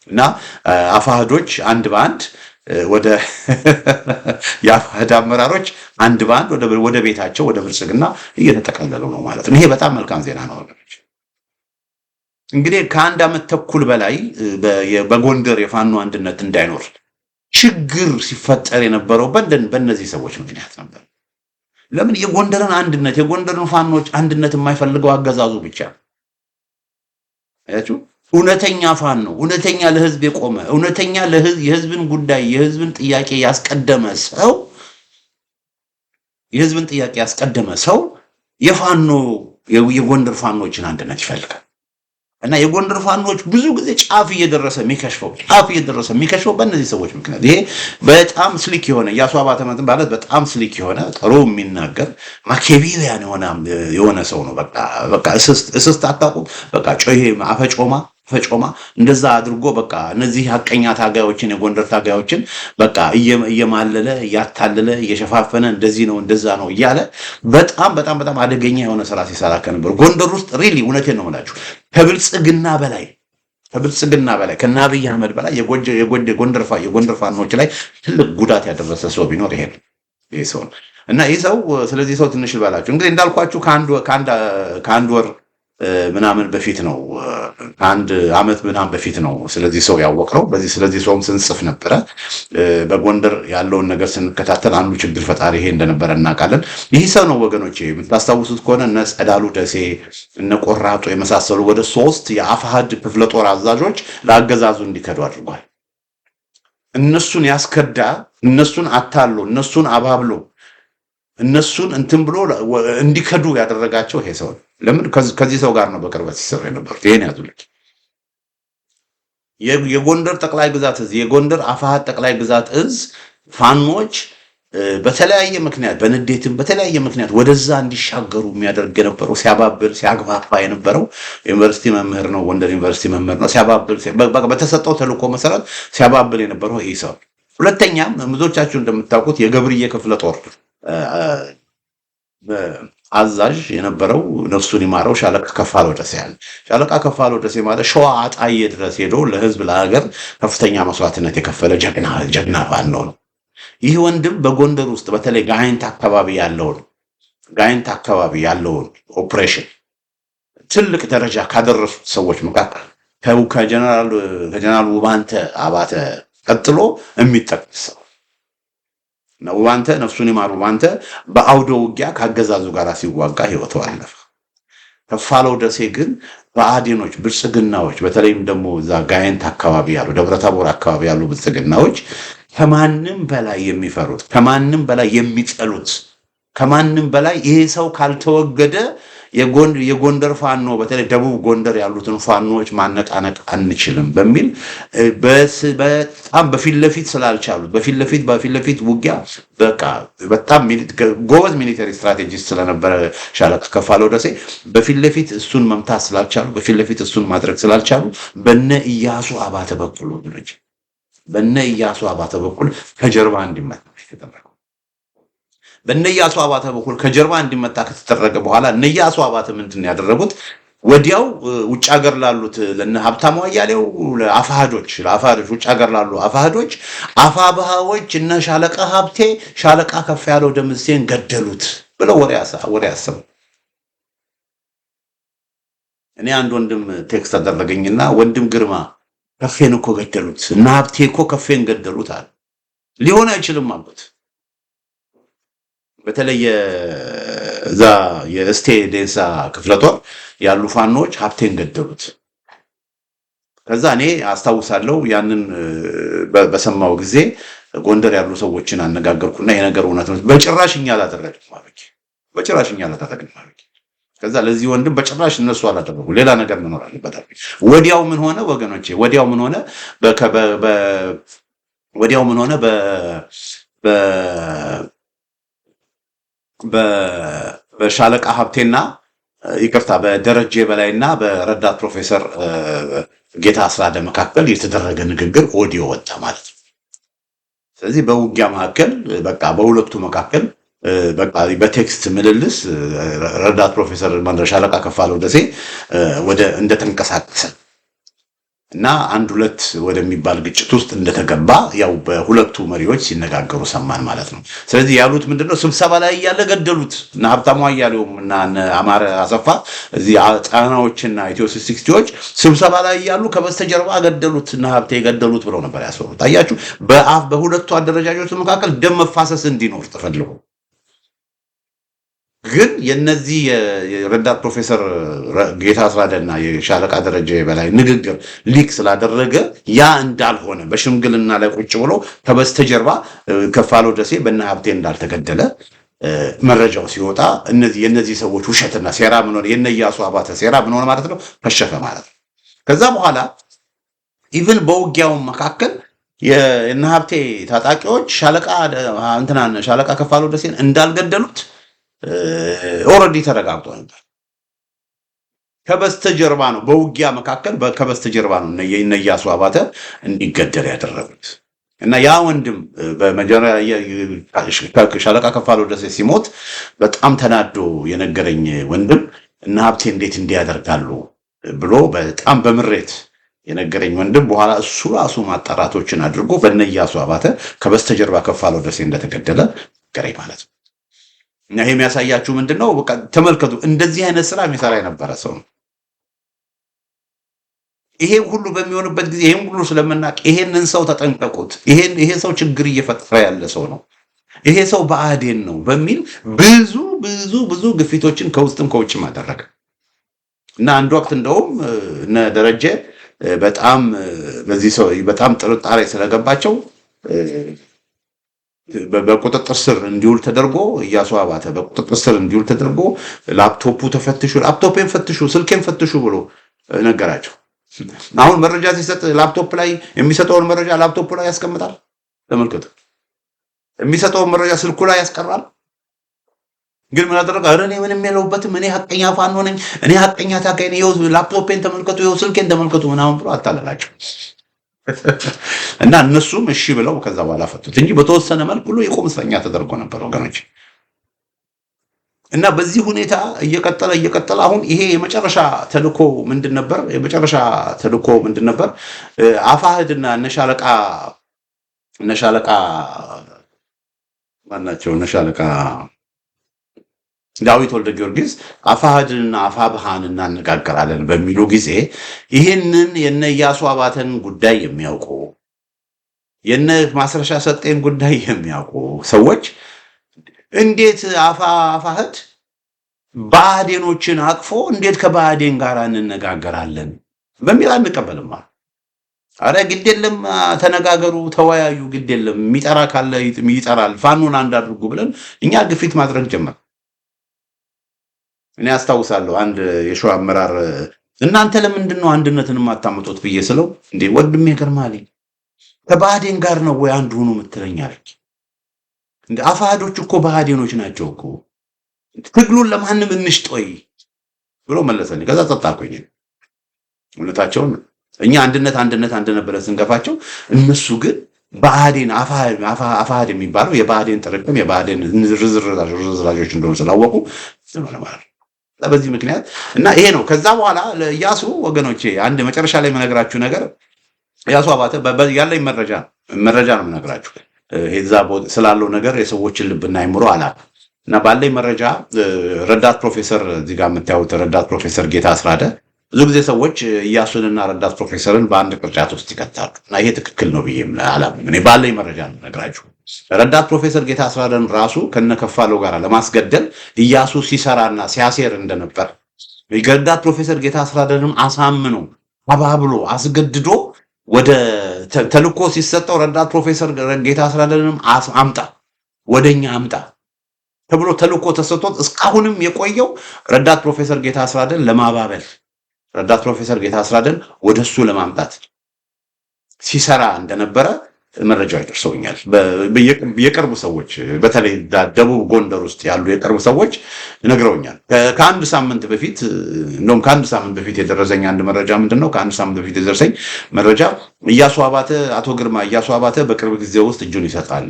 እና አፋሕዶች አንድ በአንድ የአፋሕድ አመራሮች አንድ በአንድ ወደ ቤታቸው ወደ ብልጽግና እየተጠቀለሉ ነው ማለት ነው። ይሄ በጣም መልካም ዜና ነው ወገኖች። እንግዲህ ከአንድ ዓመት ተኩል በላይ በጎንደር የፋኖ አንድነት እንዳይኖር ችግር ሲፈጠር የነበረው በእነዚህ ሰዎች ምክንያት ነበር። ለምን የጎንደርን ፋኖች አንድነት የማይፈልገው አገዛዙ ብቻ አያችሁ። እውነተኛ ፋኖ፣ እውነተኛ ለህዝብ የቆመ እውነተኛ የህዝብን ጉዳይ የህዝብን ጥያቄ ያስቀደመ ሰው የጎንደር ፋኖችን አንድነት ይፈልጋል እና የጎንደር ፋኖች ብዙ ጊዜ ጫፍ እየደረሰ የሚከሽፈው በእነዚህ ሰዎች ምክንያት። ይሄ በጣም ስሊክ የሆነ ኢያሱ አባተ ማለት በጣም ስሊክ የሆነ ጥሩ የሚናገር ማኬቪሊያን የሆነ ሰው ነው። በቃ እስስት አታውቁም። በቃ ይሄ ፈጮማ እንደዛ አድርጎ በቃ እነዚህ ሀቀኛ ታጋዮችን የጎንደር ታጋዮችን በቃ እየማለለ እያታለለ እየሸፋፈነ እንደዚህ ነው እንደዛ ነው እያለ በጣም አደገኛ የሆነ ስራ ሲሰራ ከነበሩ ጎንደር ውስጥ ሪሊ እውነቴን ነው የምላችሁ ከብልጽግና በላይ ከነ አብይ አህመድ በላይ የጎንደር ፋኖች ላይ ትልቅ ጉዳት ያደረሰ ሰው ቢኖር ይሄ ሰው እና ይህ ሰው ስለዚህ ሰው ትንሽ ልበላችሁ። እንግዲህ እንዳልኳችሁ ከአንድ ወር ምናምን በፊት ነው ከአንድ ዓመት ምናምን በፊት ነው ስለዚህ ሰው ያወቅነው። ስለዚህ ሰውም ስንጽፍ ነበረ። በጎንደር ያለውን ነገር ስንከታተል አንዱ ችግር ፈጣሪ ይሄ እንደነበረ እናውቃለን። ይህ ሰው ነው ወገኖቼ፣ የምታስታውሱት ከሆነ እነ ጸዳሉ ደሴ እነ ቆራጦ የመሳሰሉ ወደ 3 የአፋሕድ ክፍለ ጦር አዛዦች ለአገዛዙ እንዲከዱ አድርጓል። እነሱን ያስከዳ፣ እነሱን አታሎ፣ እነሱን አባብሎ፣ እነሱን እንትን ብሎ እንዲከዱ ያደረጋቸው ይሄ ሰው ነው። ለምን ከዚህ ሰው ጋር ነው በቅርበት ሲሰሩ የነበሩት። ይሄን ያዙልኝ። የጎንደር ጠቅላይ ግዛት እዝ የጎንደር አፋሕድ ጠቅላይ ግዛት እዝ ፋኖች በተለያየ ምክንያት በንዴትም በተለያየ ምክንያት ወደዛ እንዲሻገሩ የሚያደርግ የነበረው ሲያግባባ የነበረው ዩኒቨርሲቲ መምህር ነው። ጎንደር ዩኒቨርሲቲ መምህር ነው። በተሰጠው ተልእኮ መሰረት ሲያባብል የነበረው ይህ ሰው። ሁለተኛም ብዙዎቻችሁ እንደምታውቁት የገብርዬ ክፍለ ጦር አዛዥ የነበረው ነፍሱን ይማረው ሻለቃ ከፋለው ደሴ ማለት ሸዋ አጣዬ ድረስ ሄዶ ለህዝብ ለሀገር ከፍተኛ መስዋዕትነት የከፈለ ጀግና ፋኖ ነው። ይህ ወንድም በጎንደር ውስጥ በተለይ ጋይንት አካባቢ ያለውን ኦፕሬሽን ትልቅ ደረጃ ካደረሱት ሰዎች መካከል ከጀነራል ውባንተ አባተ ቀጥሎ የሚጠቀስ ሰው ነው። ውባንተ ነፍሱን ይማር። ውባንተ በአውደ ውጊያ ካገዛዙ ጋር ሲዋጋ ህይወቱ አለፈ። ከፋለው ደሴ ግን በአዴኖች ብልጽግናዎች፣ በተለይም ደግሞ እዛ ጋይንት አካባቢ ያሉ ደብረታቦር አካባቢ ያሉ ብልጽግናዎች ከማንም በላይ የሚፈሩት ከማንም በላይ የሚጠሉት ከማንም በላይ ይሄ ሰው ካልተወገደ የጎንደር ፋኖ በተለይ ደቡብ ጎንደር ያሉትን ፋኖዎች ማነቃነቅ አንችልም በሚል በጣም በፊት ለፊት ስላልቻሉት በፊት ለፊት ውጊያ በቃ በጣም ጎበዝ ሚሊተሪ ስትራቴጂስት ስለነበረ ሻለቃ ከፋለው ደሴ በፊት ለፊት እሱን መምታት ስላልቻሉ በፊት ለፊት እሱን ማድረግ ስላልቻሉ በነ ኢያሱ አባተ በኩል ወንድሮች በነ ኢያሱ አባተ በኩል ከጀርባ እንዲመታ ተደረገ። በነ ኢያሱ አባተ በኩል ከጀርባ እንዲመታ ከተደረገ በኋላ እነ ኢያሱ አባተ ምንድን ያደረጉት ወዲያው ውጭ ሀገር ላሉት ለነ ሀብታሙ አያሌው ለአፋሃዶች ውጭ ሀገር ላሉ አፋሃዶች አፋባሃዎች እነ ሻለቃ ሀብቴ ሻለቃ ከፍ ያለው ደምሴን ገደሉት ብለው ወሬ ያሰቡ። እኔ አንድ ወንድም ቴክስት አደረገኝና ወንድም ግርማ ከፌን እኮ ገደሉት እና ሀብቴ እኮ ከፌን ገደሉት አለ። ሊሆን አይችልም አሉት። በተለይ እዛ የእስቴ ዴንሳ ክፍለ ጦር ያሉ ፋኖች ሀብቴን ገደሉት። ከዛ እኔ አስታውሳለሁ ያንን በሰማው ጊዜ ጎንደር ያሉ ሰዎችን አነጋገርኩና የነገር እውነት ነው በጭራሽ እኛ አላደረግንም ማለት ከዛ ለዚህ ወንድም በጭራሽ እነሱ አላደረጉ ሌላ ነገር መኖር አለበት። ወዲያው ምን ሆነ ወገኖቼ? ወዲያው ምን ሆነ በሻለቃ ሀብቴና ይቅርታ በደረጀ በላይና በረዳት ፕሮፌሰር ጌታ አስራደ መካከል የተደረገ ንግግር ኦዲዮ ወጣ ማለት ነው። ስለዚህ በውጊያ መካከል በቃ በሁለቱ መካከል በቃ በቴክስት ምልልስ ረዳት ፕሮፌሰር ሻለቃ ከፋለው ደሴ እንደተንቀሳቀሰ እና አንድ ሁለት ወደሚባል ግጭት ውስጥ እንደተገባ ያው በሁለቱ መሪዎች ሲነጋገሩ ሰማን ማለት ነው። ስለዚህ ያሉት ምንድነው ስብሰባ ላይ ያለ ገደሉት እና ሀብታሙ አያሌውም እና አማረ አሰፋ እዚህ ጣናዎችና ኢትዮ 60ዎች ስብሰባ ላይ ያሉ ከበስተጀርባ ገደሉት እና ሀብቴ ገደሉት ብለው ነበር ያስወሩት። አያችሁ በሁለቱ አደረጃጆች መካከል ደም መፋሰስ እንዲኖር ተፈልጎ ግን የነዚህ የረዳት ፕሮፌሰር ጌታ አስራደና የሻለቃ ደረጀ በላይ ንግግር ሊክ ስላደረገ ያ እንዳልሆነ በሽምግልና ላይ ቁጭ ብሎ ከበስተጀርባ ከፋለው ደሴ በእነ ሀብቴ እንዳልተገደለ መረጃው ሲወጣ የነዚህ ሰዎች ውሸትና ሴራ ምን ሆነ የነ ኢያሱ አባተ ሴራ ምን ሆነ ማለት ነው ከሸፈ ማለት ነው። ከዛ በኋላ ኢቭን በውጊያው መካከል የነ ሀብቴ ታጣቂዎች ሻለቃ ከፋለው ደሴን እንዳልገደሉት ኦልሬዲ ተረጋግጦ ነበር። ከበስተጀርባ ነው በውጊያ መካከል ከበስተጀርባ ነው እነ ኢያሱ አባተ እንዲገደል ያደረጉት እና ያ ወንድም በመጀመሪያ ሻለቃ ከፋለው ደሴ ሲሞት በጣም ተናዶ የነገረኝ ወንድም እና ሀብቴ እንዴት እንዲያደርጋሉ ብሎ በጣም በምሬት የነገረኝ ወንድም በኋላ እሱ ራሱ ማጣራቶችን አድርጎ በእነ ኢያሱ አባተ ከበስተጀርባ ከፋለው ደሴ እንደተገደለ ነገረኝ ማለት ነው። እና ይሄ የሚያሳያችሁ ምንድነው? በቃ ተመልከቱ፣ እንደዚህ አይነት ስራ የሚሰራ የነበረ ሰው ነው። ይሄ ሁሉ በሚሆንበት ጊዜ ይሄን ሁሉ ስለምናቅ ይሄንን ሰው ተጠንቀቁት፣ ይሄ ሰው ችግር እየፈጠረ ያለ ሰው ነው፣ ይሄ ሰው ብአዴን ነው በሚል ብዙ ግፊቶችን ከውስጥም ከውጭም አደረገ እና አንድ ወቅት እንደውም እነ ደረጀ በጣም በዚህ ሰው በጣም ጥርጣሬ ስለገባቸው በቁጥጥር ስር እንዲውል ተደርጎ ኢያሱ አባተ በቁጥጥር ስር እንዲውል ተደርጎ ላፕቶፑ ተፈትሹ፣ ላፕቶፔን ፈትሹ፣ ስልኬን ፈትሹ ብሎ ነገራቸው። አሁን መረጃ ሲሰጥ ላፕቶፕ ላይ የሚሰጠውን መረጃ ላፕቶፑ ላይ ያስቀምጣል። ተመልከቱ፣ የሚሰጠውን መረጃ ስልኩ ላይ ያስቀራል። ግን ምን አደረገ? ኧረ እኔ ምንም የለውበትም፣ እኔ ሐቀኛ ፋኖ ነኝ፣ እኔ ሐቀኛ ታጋይ ነኝ፣ ይኸው ላፕቶፔን ተመልከቱ፣ ይኸው ስልኬን ተመልከቱ ምናምን ብሎ አታለላቸው። እና እነሱም እሺ ብለው ከዛ በኋላ ፈቱት እንጂ በተወሰነ መልኩ ሁሉ የቁም እስረኛ ተደርጎ ነበር ወገኖች። እና በዚህ ሁኔታ እየቀጠለ አሁን ይሄ የመጨረሻ ተልኮ ምንድን ነበር? አፋህድና እነሻለቃ ማናቸው እነሻለቃ ዳዊት ወልደ ጊዮርጊስ አፋህድንና አፋብሃን እናነጋገራለን በሚሉ ጊዜ ይህንን የነ ኢያሱ አባተን ጉዳይ የሚያውቁ የነ ማስረሻ ሰጤን ጉዳይ የሚያውቁ ሰዎች እንዴት አፋህድ ብአዴኖችን አቅፎ እንዴት ከብአዴን ጋር እንነጋገራለን በሚል አንቀበልም። አረ ግድ የለም ተነጋገሩ፣ ተወያዩ፣ ግድ የለም የሚጠራ ካለ ይጠራል፣ ፋኖን አንድ አድርጉ ብለን እኛ ግፊት ማድረግ ጀመር። እኔ አስታውሳለሁ አንድ የሸዋ አመራር እናንተ ለምንድን ነው አንድነትን የማታመጡት ብዬ ስለው እንዴ ወንድሜ ገርማሊ ከባህዴን ጋር ነው ወይ አንድ ሆኖ የምትለኛለች? እንደ አፋሃዶች እኮ ባህዴኖች ናቸው እኮ ትግሉን ለማንም እንሽጦይ ብሎ መለሰልኝ። ከዛ ጸጣልኩኝ። እውነታቸውን እኛ አንድነት ብለን ስንገፋቸው እነሱ ግን ባህዴን አፋሃድ የሚባለው የባህዴን ጥርቅም የባህዴን ርዝራዦች እንደሆኑ ስላወቁ ማለት ነው። በዚህ ምክንያት እና ይሄ ነው። ከዛ በኋላ ለኢያሱ ወገኖቼ አንድ መጨረሻ ላይ የምነግራችሁ ነገር ኢያሱ አባተ ያለኝ መረጃ ነው የምነግራችሁ። ሄዛ ስላለው ነገር የሰዎችን ልብና አይምሮ አላውቅም እና ባለኝ መረጃ ረዳት ፕሮፌሰር እዚህ ጋር የምታዩት ረዳት ፕሮፌሰር ጌታ አስራደ ብዙ ጊዜ ሰዎች ኢያሱንና ረዳት ፕሮፌሰርን በአንድ ቅርጫት ውስጥ ይከታሉ እና ይሄ ትክክል ነው ብዬ አላምንም። እኔ ባለኝ መረጃ ነው የምነግራችሁ። ረዳት ፕሮፌሰር ጌታ አስራደን ራሱ ከነከፋለው ጋር ለማስገደል ኢያሱ ሲሰራና ሲያሴር እንደነበር ረዳት ፕሮፌሰር ጌታ አስራደንም አሳምኖ አባብሎ አስገድዶ ወደ ተልኮ ሲሰጠው ረዳት ፕሮፌሰር ጌታ አስራደንም ወደኛ አምጣ ተብሎ ተልኮ ተሰጥቶት እስካሁንም የቆየው ረዳት ፕሮፌሰር ጌታ አስራደን ለማባበል ረዳት ፕሮፌሰር ጌታ አስራደን ወደሱ ለማምጣት ሲሰራ እንደነበረ መረጃው ይደርሰውኛል። የቅርብ ሰዎች በተለይ ደቡብ ጎንደር ውስጥ ያሉ የቅርብ ሰዎች ነግረውኛል። ከአንድ ሳምንት በፊት የደረሰኝ አንድ መረጃ ምንድነው? ከአንድ ሳምንት በፊት የደረሰኝ መረጃ አቶ ግርማ ኢያሱ አባተ በቅርብ ጊዜ ውስጥ እጁን ይሰጣል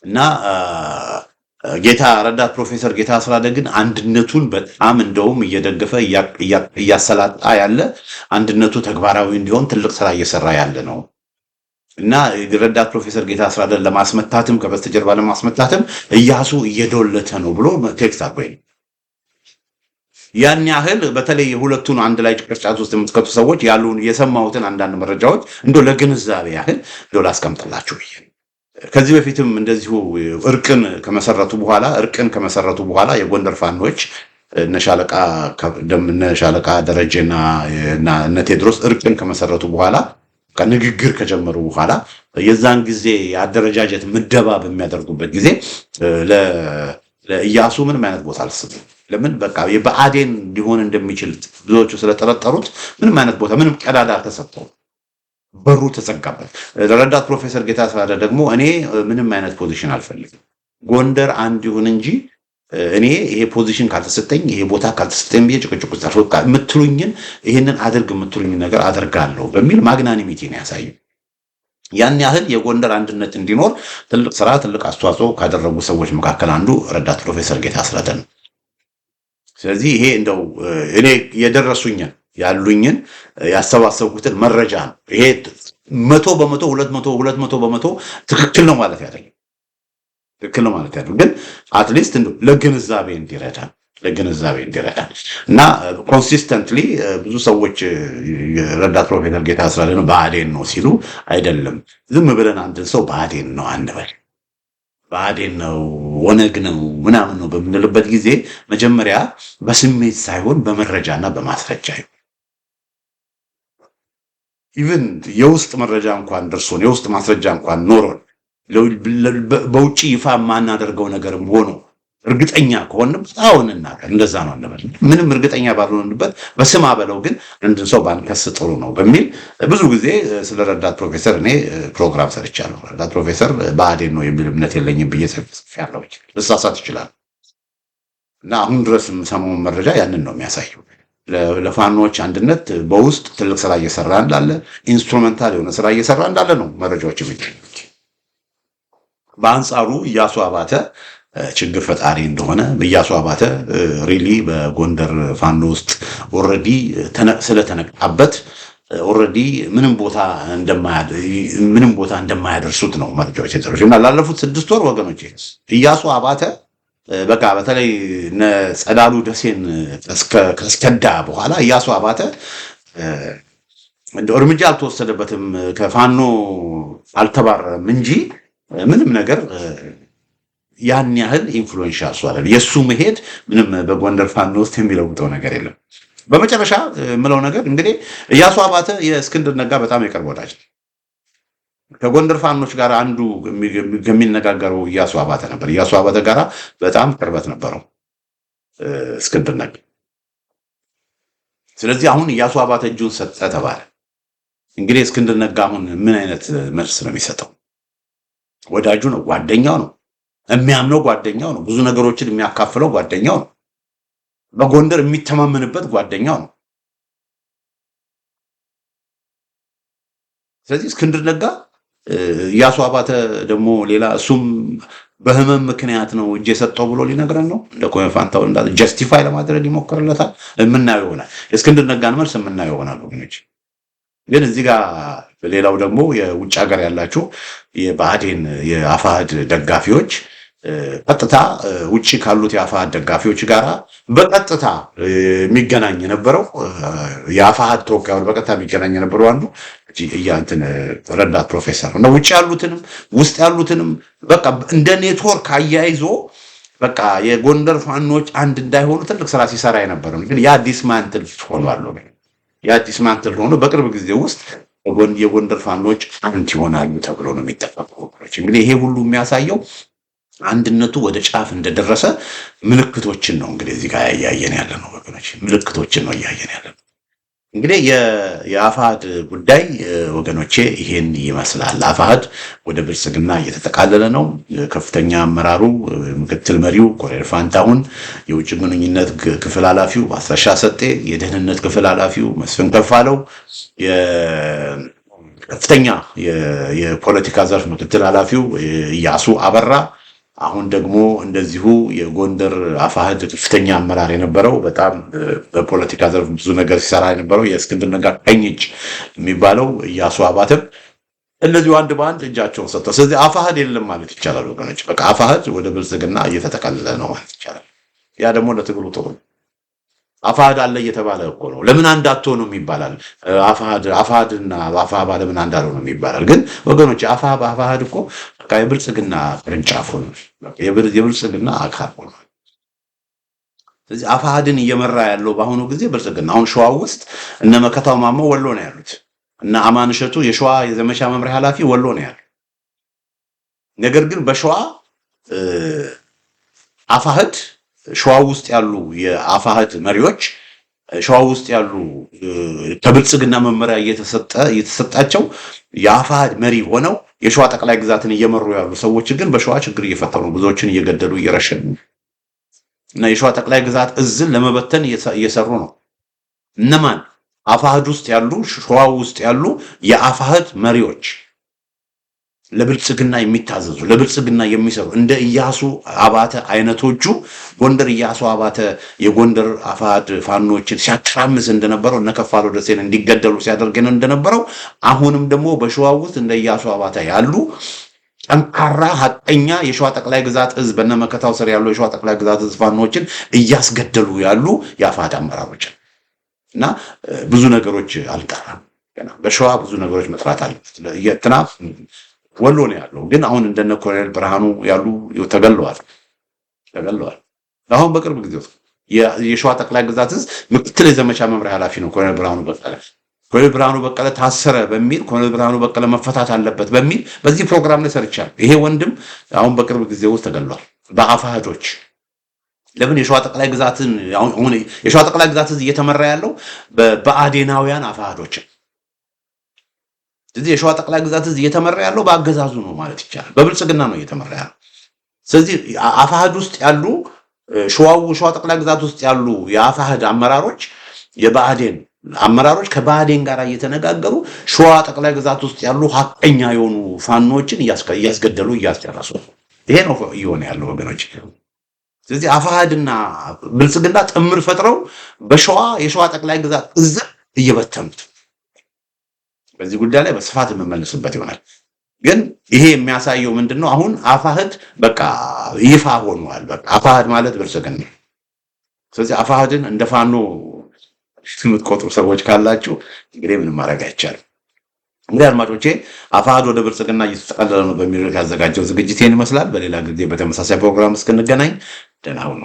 እና ረዳት ፕሮፌሰር ጌታ አስራደ ግን አንድነቱን በጣም እንደውም እየደገፈ እያሰላጣ ያለ አንድነቱ ተግባራዊ እንዲሆን ትልቅ ስራ እየሰራ ያለ ነው እና ረዳት ፕሮፌሰር ጌታ አስራደን ለማስመታትም ከበስተጀርባ ለማስመታትም ኢያሱ እየዶለተ ነው ብሎ ቴክስት አቆይ። ያን ያህል በተለይ ሁለቱን አንድ ላይ ቅርጫት ውስጥ የምትከቱ ሰዎች ያሉን የሰማሁትን አንዳንድ መረጃዎች እንደው ለግንዛቤ ያህል እንደው ላስቀምጥላችሁ ብዬ ከዚህ በፊትም እንደዚሁ እርቅን ከመሰረቱ በኋላ የጎንደር ፋኖች እነ ሻለቃ ደረጀና እነ ቴድሮስ እርቅን ከመሰረቱ በኋላ ንግግር ከጀመሩ በኋላ የዛን ጊዜ የአደረጃጀት ምደባ በሚያደርጉበት ጊዜ ለኢያሱ ምንም አይነት ቦታ አልሰጡም። ለምን? በቃ የብአዴን ሊሆን እንደሚችል ብዙዎቹ ስለጠረጠሩት ምንም አይነት ቦታ ምንም ቀዳዳ አልተሰጠውም። በሩ ተዘጋበት። ረዳት ፕሮፌሰር ጌታ አስራደ ደግሞ እኔ ምንም አይነት ፖዚሽን አልፈልግም፣ ጎንደር አንድ ይሁን እንጂ እኔ ይሄ ፖዚሽን ካልተሰጠኝ ይሄ ቦታ ካልተሰጠኝ ብዬ ጭቅጭቅ ውስጥ የምትሉኝን ይሄንን አድርግ የምትሉኝን ነገር አደርጋለሁ በሚል ማግናኒሚቲ ነው ያሳየው። ያን ያህል የጎንደር አንድነት እንዲኖር ትልቅ ስራ ትልቅ አስተዋጽኦ ካደረጉ ሰዎች መካከል አንዱ ረዳት ፕሮፌሰር ጌታ አስራደ ነው። ስለዚህ ይሄ እንደው እኔ ያሉኝን ያሰባሰብኩትን መረጃ ነው። ይሄ 100% 200% ትክክል ነው ማለት አይደለም። ግን አትሊስት ለግንዛቤ እንዲረዳ እና ኮንሲስተንትሊ ብዙ ሰዎች ረዳት ፕሮፌሰር ጌታ አስራደ ነው ብአዴን ነው ሲሉ አይደለም። ዝም ብለን አንድን ሰው ብአዴን ነው አንበል፣ ብአዴን ነው ኦነግ ነው ምናምን ነው በምንልበት ጊዜ መጀመሪያ በስሜት ሳይሆን በመረጃና በማስረጃ ኢቭን የውስጥ መረጃ እንኳን ደርሶን የውስጥ ማስረጃ እንኳን ኖሮን በውጪ ይፋ ማናደርገው ነገርም ሆኖ እርግጠኛ ከሆነም አሁንና እንደዛ ነው አንበል። ምንም እርግጠኛ ባልሆንበት በስም አበለው ግን አንድን ሰው ባንከስ ጥሩ ነው በሚል ብዙ ጊዜ ስለ ረዳት ፕሮፌሰር እኔ ፕሮግራም ሰርቻለሁ። ረዳት ፕሮፌሰር ብአዴን ነው የሚል እምነት የለኝም ብዬ ጽፌያለሁ። ልሳሳት ይችላል እና አሁን ድረስ የምሰማውን መረጃ ያንን ነው የሚያሳየው። ለፋኖች አንድነት በውስጥ ትልቅ ስራ እየሰራ እንዳለ ኢንስትሩሜንታል የሆነ ስራ እየሰራ እንዳለ ነው መረጃዎች የሚገኙት። በአንጻሩ ኢያሱ አባተ ችግር ፈጣሪ እንደሆነ ኢያሱ አባተ ሪሊ በጎንደር ፋኖ ውስጥ ኦልሬዲ ስለተነቃበት ኦልሬዲ ምንም ቦታ እንደማያደርሱት ነው መረጃዎች የተደረሱት እና ላለፉት 6 ወር ወገኖቼ ኢያሱ አባተ በቃ በተለይ ጸዳሉ ደሴን ከስከዳ በኋላ ኢያሱ አባተ እንደ እርምጃ አልተወሰደበትም፣ ከፋኖ አልተባረረም እንጂ ምንም ነገር ያን ያህል ኢንፍሉዌንሻል አይደለም። የሱ መሄድ ምንም በጎንደር ፋኖ ውስጥ የሚለውጠው ነገር የለም። በመጨረሻ የምለው ነገር እንግዲህ ኢያሱ አባተ የእስክንድር ነጋ በጣም የቅርብ ወዳጅ ነው። ከጎንደር ፋኖች ጋር አንዱ ከሚነጋገረው ኢያሱ አባተ ነበር። ኢያሱ አባተ ጋራ በጣም ቅርበት ነበረው እስክንድር ነጋ። ስለዚህ አሁን ኢያሱ አባተ እጁን ሰጠ ተባለ። እንግዲህ እስክንድር ነጋ አሁን ምን አይነት መልስ ነው የሚሰጠው? ወዳጁ ነው፣ ጓደኛው ነው፣ የሚያምነው ጓደኛው ነው፣ ብዙ ነገሮችን የሚያካፍለው ጓደኛው ነው፣ በጎንደር የሚተማመንበት ጓደኛው ነው። ስለዚህ እስክንድር ነጋ ኢያሱ አባተ ደግሞ ሌላ እሱም በህመም ምክንያት ነው እጅ የሰጠው ብሎ ሊነግረን ነው። እንደ ኮሜ ፋንታው እንዳለ ጀስቲፋይ ለማድረግ ይሞክርለታል። የምናየው ይሆናል። የእስክንድር ነጋን መልስ የምናየው ይሆናል ወገኖች። ግን እዚህ ጋር ሌላው ደግሞ የውጭ ሀገር ያላችሁ የብአዴን የአፋሕድ ደጋፊዎች ቀጥታ ውጪ ካሉት የአፋሕድ ደጋፊዎች ጋር በቀጥታ የሚገናኝ የነበረው የአፋሕድ ተወካዮች በቀጥታ የሚገናኝ የነበረው አንዱ እንትን ረዳት ፕሮፌሰር ነው። ውጪ ያሉትንም ውስጥ ያሉትንም በቃ እንደ ኔትወርክ አያይዞ በቃ የጎንደር ፋኖች አንድ እንዳይሆኑ ትልቅ ስራ ሲሰራ የነበረው ግን ያ ዲስማንትል ሆኗል። ያ ዲስማንትል ሆኖ በቅርብ ጊዜ ውስጥ የጎንደር ፋኖች አንድ ይሆናሉ ተብሎ ነው የሚጠበቀው። እንግዲህ ይሄ ሁሉ የሚያሳየው አንድነቱ ወደ ጫፍ እንደደረሰ ምልክቶችን ነው እንግዲህ እዚህ ጋር እያየን ያለ ነው ወገኖች፣ ምልክቶችን ነው እያየን ያለ ነው። እንግዲህ የአፋሕድ ጉዳይ ወገኖቼ ይሄን ይመስላል። አፋሕድ ወደ ብልጽግና እየተጠቃለለ ነው። ከፍተኛ አመራሩ ምክትል መሪው ኮሎኔል ፋንታሁን፣ የውጭ ግንኙነት ክፍል ኃላፊው ማስረሻ ሰጤ፣ የደህንነት ክፍል ኃላፊው መስፍን ከፋለው፣ ከፍተኛ የፖለቲካ ዘርፍ ምክትል ኃላፊው ኢያሱ አበራ፣ አሁን ደግሞ እንደዚሁ የጎንደር አፋሕድ ከፍተኛ አመራር የነበረው በጣም በፖለቲካ ዘርፍ ብዙ ነገር ሲሰራ የነበረው የእስክንድር ነጋ ቀኝ እጅ የሚባለው ኢያሱ አባተም እነዚሁ አንድ በአንድ እጃቸውን ሰጥተው፣ ስለዚህ አፋሕድ የለም ማለት ይቻላል ወገኖች። በቃ አፋሕድ ወደ ብልጽግና እየተጠቀለለ ነው ማለት ይቻላል። ያ ደግሞ ለትግሉ ጥሩ ነው። አፋሕድ አለ እየተባለ እኮ ነው። ለምን አንድ አትሆኑም ይባላል። አፋሕድና አፋሕባ ለምን አንድ አልሆኑም ይባላል። ግን ወገኖች አፋሕድ እኮ የብልጽግና ቅርንጫፍ ሆኖ የብልጽግና አካል ሆኖ፣ ስለዚህ አፋሕድን እየመራ ያለው በአሁኑ ጊዜ ብልጽግና። አሁን ሸዋ ውስጥ እነ መከታው ማሞ ወሎ ነው ያሉት፣ እነ አማን እሸቱ የሸዋ የዘመቻ መምሪያ ኃላፊ ወሎ ነው ያሉት። ነገር ግን በሸዋ አፋሕድ ሸዋ ውስጥ ያሉ የአፋሕድ መሪዎች ሸዋ ውስጥ ያሉ ከብልጽግና መመሪያ እየተሰጣቸው የአፋሕድ መሪ ሆነው የሸዋ ጠቅላይ ግዛትን እየመሩ ያሉ ሰዎች ግን በሸዋ ችግር እየፈጠሩ ነው። ብዙዎችን እየገደሉ እየረሸኑ እና የሸዋ ጠቅላይ ግዛት እዝን ለመበተን እየሰሩ ነው። እነማን? አፋሕድ ውስጥ ያሉ ሸዋ ውስጥ ያሉ የአፋሕድ መሪዎች ለብልጽግና የሚታዘዙ ለብልጽግና የሚሰሩ እንደ ኢያሱ አባተ አይነቶቹ ጎንደር ኢያሱ አባተ የጎንደር አፋሕድ ፋኖችን ሲያተራምስ እንደነበረው እነ ከፋለው ደሴን እንዲገደሉ ሲያደርግ እንደነበረው አሁንም ደግሞ በሸዋ ውስጥ እንደ ኢያሱ አባተ ያሉ ጠንካራ ሀቀኛ የሸዋ ጠቅላይ ግዛት እዝ በነመከታው ስር ያሉ የሸዋ ጠቅላይ ግዛት እዝ ፋኖችን እያስገደሉ ያሉ የአፋሕድ አመራሮች እና ብዙ ነገሮች አልቀራም። ገና በሸዋ ብዙ ነገሮች መስራት አለበት። ወሎ ነው ያለው። ግን አሁን እንደነ ኮሎኔል ብርሃኑ ያሉ ተገለዋል። አሁን በቅርብ ጊዜ የሸዋ ጠቅላይ ግዛት እዝ ምክትል የዘመቻ መምሪያ ኃላፊ ነው ኮሎኔል ብርሃኑ በቀለ። ኮሎኔል ብርሃኑ በቀለ ታሰረ በሚል ኮሎኔል ብርሃኑ በቀለ መፈታት አለበት በሚል በዚህ ፕሮግራም ላይ ሰርቻለሁ። ይሄ ወንድም አሁን በቅርብ ጊዜ ውስጥ ተገሏል በአፋሕዶች። ለምን? የሸዋ ጠቅላይ ግዛትን አሁን የሸዋ ጠቅላይ ግዛት እዝ እየተመራ ያለው በብአዴናውያን አፋሕዶች። ስለዚህ የሸዋ ጠቅላይ ግዛት እዝ እየተመራ ያለው በአገዛዙ ነው ማለት ይቻላል። በብልጽግና ነው እየተመራ ያለው። ስለዚህ አፋሕድ ውስጥ ያሉ ሸዋ ጠቅላይ ግዛት ውስጥ ያሉ የአፋሕድ አመራሮች የብአዴን አመራሮች ከባህዴን ጋር እየተነጋገሩ ሸዋ ጠቅላይ ግዛት ውስጥ ያሉ ሀቀኛ የሆኑ ፋኖችን እያስገደሉ እያስጨረሱ ይሄ ነው እየሆነ ያለው ወገኖች። ስለዚህ አፋሕድና ብልጽግና ጥምር ፈጥረው በሸዋ የሸዋ ጠቅላይ ግዛት እዝ እየበተኑት በዚህ ጉዳይ ላይ በስፋት የምመለስበት ይሆናል። ግን ይሄ የሚያሳየው ምንድነው? አሁን አፋሕድ በቃ ይፋ ሆኗል። በቃ አፋሕድ ማለት ብልጽግና። ስለዚህ አፋሕድን እንደ ፋኖ የምትቆጥሩ ሰዎች ካላችሁ እንግዲህ ምንም ማድረግ አይቻልም። እንግዲህ አድማጮቼ አፋሕድ ወደ ብልጽግና እየተጠቃለለ ነው በሚል ያዘጋጀው ዝግጅት ይህን ይመስላል። በሌላ ጊዜ በተመሳሳይ ፕሮግራም እስክንገናኝ ደህና ሁኑ።